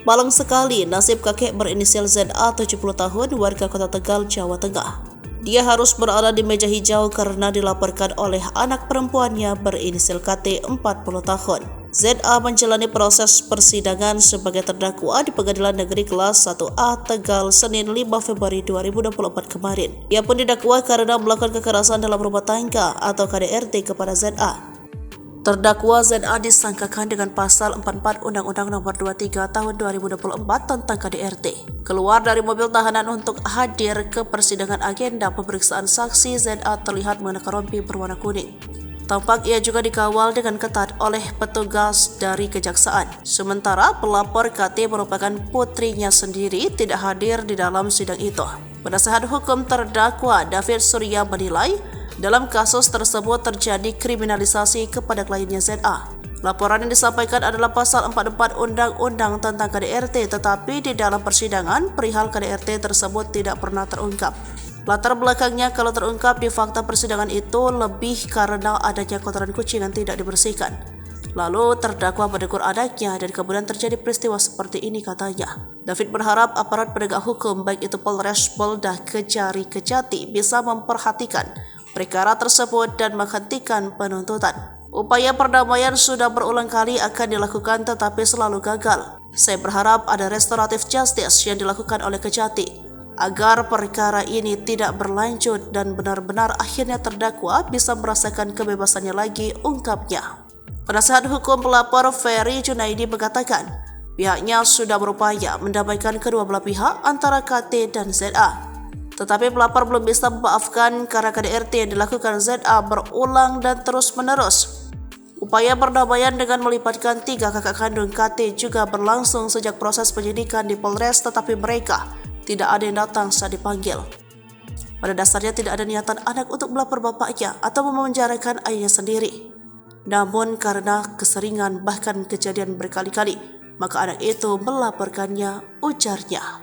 Malang sekali nasib kakek berinisial ZA 70 tahun warga Kota Tegal, Jawa Tengah. Dia harus berada di meja hijau karena dilaporkan oleh anak perempuannya berinisial KT 40 tahun. ZA menjalani proses persidangan sebagai terdakwa di Pengadilan Negeri Kelas 1A Tegal Senin 5 Februari 2024 kemarin. Ia pun didakwa karena melakukan kekerasan dalam rumah tangga atau KDRT kepada ZA. Terdakwa ZA disangkakan dengan pasal 44 Undang-Undang Nomor 23 Tahun 2024 tentang KDRT. Keluar dari mobil tahanan untuk hadir ke persidangan agenda pemeriksaan saksi, ZA terlihat mengenakan rompi berwarna kuning. Tampak ia juga dikawal dengan ketat oleh petugas dari kejaksaan. Sementara pelapor KT merupakan putrinya sendiri tidak hadir di dalam sidang itu. Penasehat hukum terdakwa David Surya menilai dalam kasus tersebut terjadi kriminalisasi kepada kliennya ZA. Laporan yang disampaikan adalah pasal 44 Undang-Undang tentang KDRT, tetapi di dalam persidangan perihal KDRT tersebut tidak pernah terungkap. Latar belakangnya kalau terungkap di fakta persidangan itu lebih karena adanya kotoran kucing yang tidak dibersihkan. Lalu terdakwa menegur anaknya dan kemudian terjadi peristiwa seperti ini, katanya. David berharap aparat penegak hukum baik itu Polres, Polda, Kejari, Kejati bisa memperhatikan perkara tersebut dan menghentikan penuntutan. Upaya perdamaian sudah berulang kali akan dilakukan tetapi selalu gagal. Saya berharap ada restoratif justice yang dilakukan oleh Kejati agar perkara ini tidak berlanjut dan benar-benar akhirnya terdakwa bisa merasakan kebebasannya lagi, ungkapnya. Penasehat hukum pelapor Ferry Junaidi mengatakan pihaknya sudah berupaya mendamaikan kedua belah pihak antara KT dan ZA. Tetapi pelapor belum bisa memaafkan karena KDRT yang dilakukan ZA berulang dan terus-menerus. Upaya perdamaian dengan melibatkan 3 kakak kandung KT juga berlangsung sejak proses penyidikan di Polres, tetapi mereka tidak ada yang datang saat dipanggil. Pada dasarnya tidak ada niatan anak untuk melapor bapaknya atau memenjarakan ayahnya sendiri. Namun karena keseringan bahkan kejadian berkali-kali, maka anak itu melaporkannya, ujarnya.